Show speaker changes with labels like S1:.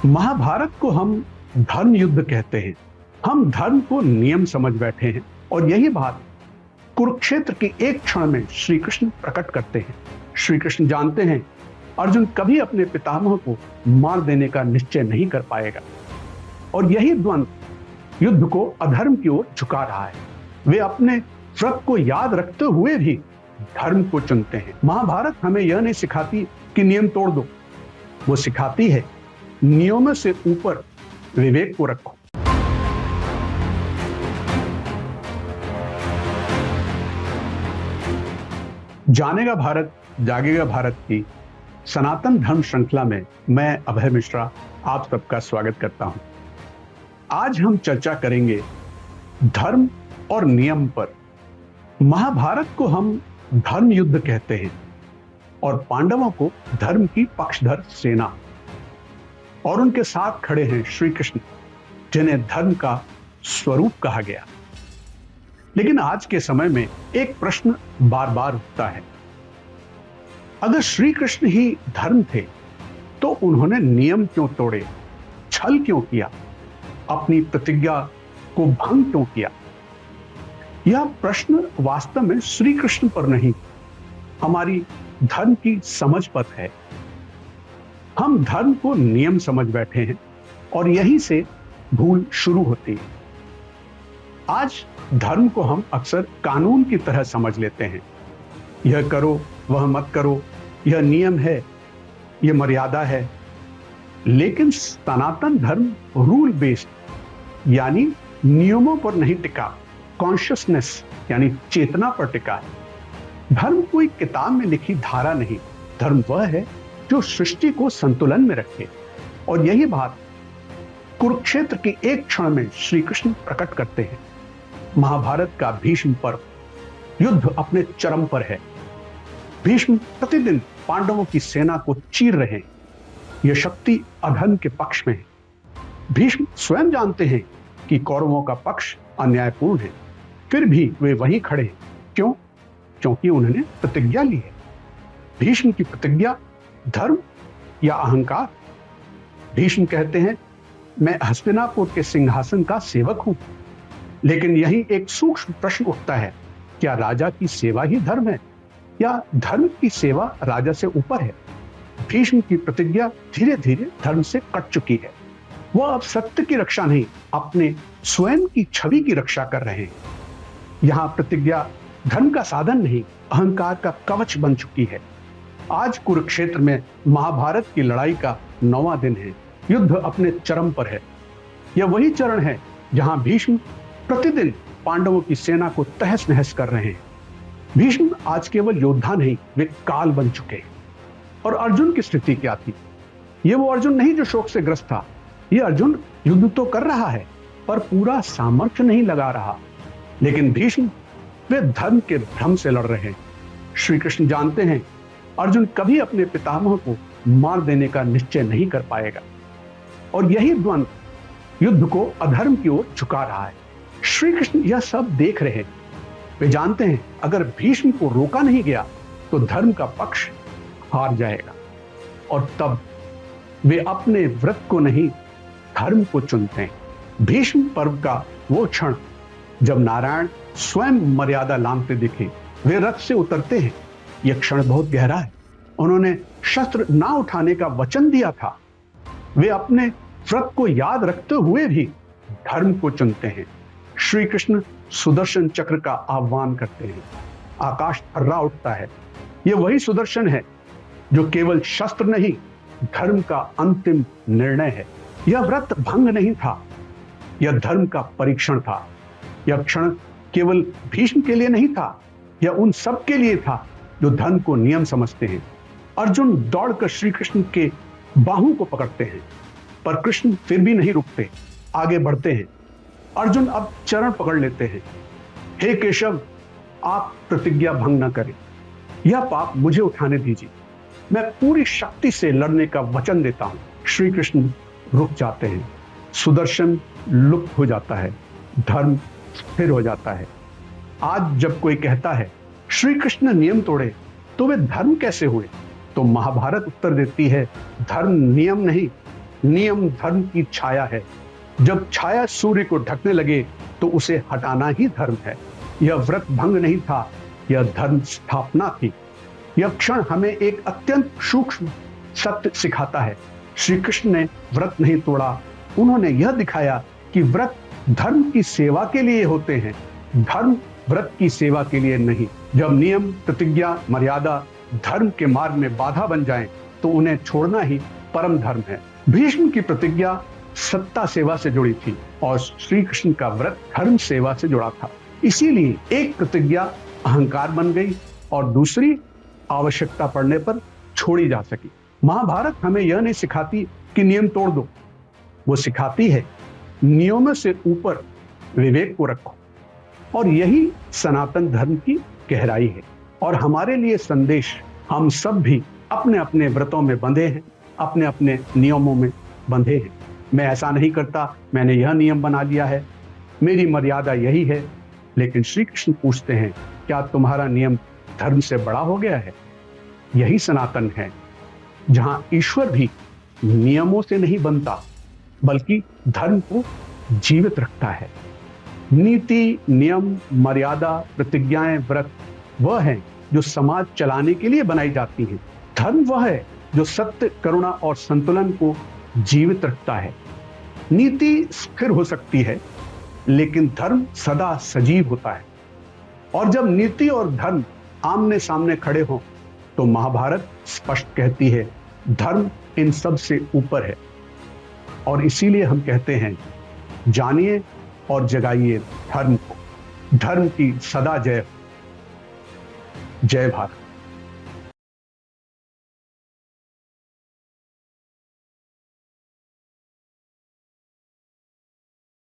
S1: महाभारत को हम धर्म युद्ध कहते हैं। हम धर्म को नियम समझ बैठे हैं और यही बात कुरुक्षेत्र के एक क्षण में श्री कृष्ण प्रकट करते हैं। श्री कृष्ण जानते हैं अर्जुन कभी अपने पितामह को मार देने का निश्चय नहीं कर पाएगा और यही द्वंद्व युद्ध को अधर्म की ओर झुका रहा है। वे अपने व्रत को याद रखते हुए भी धर्म को चुनते हैं। महाभारत हमें यह नहीं सिखाती कि नियम तोड़ दो, वो सिखाती है नियमों से ऊपर विवेक को रखो। जानेगा भारत जागेगा भारत की सनातन धर्म श्रृंखला में मैं अभय मिश्रा आप सबका स्वागत करता हूं। आज हम चर्चा करेंगे धर्म और नियम पर। महाभारत को हम धर्म युद्ध कहते हैं और पांडवों को धर्म की पक्षधर सेना, और उनके साथ खड़े हैं श्री कृष्ण जिन्हें धर्म का स्वरूप कहा गया। लेकिन आज के समय में एक प्रश्न बार बार उठता है, अगर श्री कृष्ण ही धर्म थे तो उन्होंने नियम क्यों तोड़े, छल क्यों किया, अपनी प्रतिज्ञा को भंग क्यों किया? यह प्रश्न वास्तव में श्री कृष्ण पर नहीं, हमारी धर्म की समझ पर है। हम धर्म को नियम समझ बैठे हैं और यहीं से भूल शुरू होती है। आज धर्म को हम अक्सर कानून की तरह समझ लेते हैं। यह करो, वह मत करो, यह नियम है, यह मर्यादा है। लेकिन सनातन धर्म रूल बेस्ड यानी नियमों पर नहीं टिका, कॉन्शियसनेस यानी चेतना पर टिका है। धर्म कोई किताब में लिखी धारा नहीं, धर्म वह है जो सृष्टि को संतुलन में रखे। और यही बात कुरुक्षेत्र के एक क्षण में श्री कृष्ण प्रकट करते हैं। महाभारत का भीष्म पर्व युद्ध अपने चरम पर है। भीष्म प्रतिदिन पांडवों की सेना को चीर रहे हैं। यह शक्ति अधर्म के पक्ष में है। भीष्म स्वयं जानते हैं कि कौरवों का पक्ष अन्यायपूर्ण है, फिर भी वे वहीं खड़े हैं। क्यों? क्योंकि उन्होंने प्रतिज्ञा ली है। भीष्म की प्रतिज्ञा धर्म या अहंकार? भीष्म कहते हैं, मैं हस्तिनापुर के सिंहासन का सेवक हूं। लेकिन यही एक सूक्ष्म प्रश्न उठता है, क्या राजा की सेवा ही धर्म है या धर्म की सेवा राजा से ऊपर है? भीष्म की प्रतिज्ञा धीरे धीरे धर्म से कट चुकी है। वह अब सत्य की रक्षा नहीं, अपने स्वयं की छवि की रक्षा कर रहे हैं। यहां प्रतिज्ञा धर्म का साधन नहीं, अहंकार का कवच बन चुकी है। आज कुरुक्षेत्र में महाभारत की लड़ाई का 9वां दिन है। युद्ध अपने चरम पर है। यह वही चरण है जहां भीष्म प्रतिदिन पांडवों की सेना को तहस नहस कर रहे हैं। भीष्म आज केवल योद्धा नहीं, वे काल बन चुके हैं। और अर्जुन की स्थिति क्या थी? यह वो अर्जुन नहीं जो शोक से ग्रस्त था। यह अर्जुन युद्ध तो कर रहा है पर पूरा सामर्थ्य नहीं लगा रहा। लेकिन भीष्म वे धर्म के भ्रम से लड़ रहे हैं। श्री कृष्ण जानते हैं अर्जुन कभी अपने पितामह को मार देने का निश्चय नहीं कर पाएगा और यही द्वंद्व युद्ध को अधर्म की ओर झुका रहा है। श्री कृष्ण यह सब देख रहे हैं। वे जानते हैं अगर भीष्म को रोका नहीं गया तो धर्म का पक्ष हार जाएगा और तब वे अपने व्रत को नहीं, धर्म को चुनते हैं। भीष्म पर्व का वो क्षण जब नारायण स्वयं मर्यादा लांघते दिखे, वे रथ से उतरते हैं। यह क्षण बहुत गहरा है। उन्होंने शस्त्र ना उठाने का वचन दिया था। वे अपने व्रत को याद रखते हुए भी धर्म को चुनते हैं। श्री कृष्ण सुदर्शन चक्र का आह्वान करते हैं। आकाश थर्रा उठता है। यह वही सुदर्शन है जो केवल शस्त्र नहीं, धर्म का अंतिम निर्णय है। यह व्रत भंग नहीं था, यह धर्म का परीक्षण था। यह क्षण केवल भीष्म के लिए नहीं था, यह उन सब के लिए था जो धर्म को नियम समझते हैं। अर्जुन दौड़कर श्री कृष्ण के बाहों को पकड़ते हैं पर कृष्ण फिर भी नहीं रुकते, आगे बढ़ते हैं। अर्जुन अब चरण पकड़ लेते हैं। हे केशव, आप प्रतिज्ञा भंग न करें, यह पाप मुझे उठाने दीजिए। मैं पूरी शक्ति से लड़ने का वचन देता हूं। श्री कृष्ण रुक जाते हैं। सुदर्शन लुप्त हो जाता है, धर्म स्थिर हो जाता है। आज जब कोई कहता है श्री कृष्ण ने नियम तोड़े तो वे धर्म कैसे हुए, तो महाभारत उत्तर देती है, धर्म नियम नहीं, नियम धर्म की छाया है। जब छाया सूर्य को ढकने लगे तो उसे हटाना ही धर्म है। यह व्रत भंग नहीं था, यह धर्म स्थापना थी। यह क्षण हमें एक अत्यंत सूक्ष्म सत्य सिखाता है। श्री कृष्ण ने व्रत नहीं तोड़ा, उन्होंने यह दिखाया कि व्रत धर्म की सेवा के लिए होते हैं, धर्म व्रत की सेवा के लिए नहीं। जब नियम, प्रतिज्ञा, मर्यादा धर्म के मार्ग में बाधा बन जाएं, तो उन्हें छोड़ना ही परम धर्म है। भीष्म की प्रतिज्ञा सत्ता सेवा से जुड़ी थी और श्री कृष्ण का व्रत धर्म सेवा से जुड़ा था। इसीलिए एक प्रतिज्ञा अहंकार बन गई और दूसरी आवश्यकता पड़ने पर छोड़ी जा सकी। महाभारत हमें यह नहीं सिखाती कि नियम तोड़ दो, वो सिखाती है नियमों से ऊपर विवेक को रखो। और यही सनातन धर्म की गहराई है। और हमारे लिए संदेश, हम सब भी अपने अपने व्रतों में बंधे हैं, अपने अपने नियमों में बंधे हैं। मैं ऐसा नहीं करता, मैंने यह नियम बना लिया है, मेरी मर्यादा यही है। लेकिन श्री कृष्ण पूछते हैं, क्या तुम्हारा नियम धर्म से बड़ा हो गया है? यही सनातन है, जहां ईश्वर भी नियमों से नहीं बनता, बल्कि धर्म को जीवित रखता है। नीति, नियम, मर्यादा, प्रतिज्ञाएं, व्रत वह है जो समाज चलाने के लिए बनाई जाती हैं। धर्म वह है जो सत्य, करुणा और संतुलन को जीवित रखता है। नीति स्थिर हो सकती है, लेकिन धर्म सदा सजीव होता है। और जब नीति और धर्म आमने सामने खड़े हों, तो महाभारत स्पष्ट कहती है, धर्म इन सब से ऊपर है। और इसीलिए हम कहते हैं, जानिए और जगाइए धर्म को। धर्म की सदा जय। जय भारत।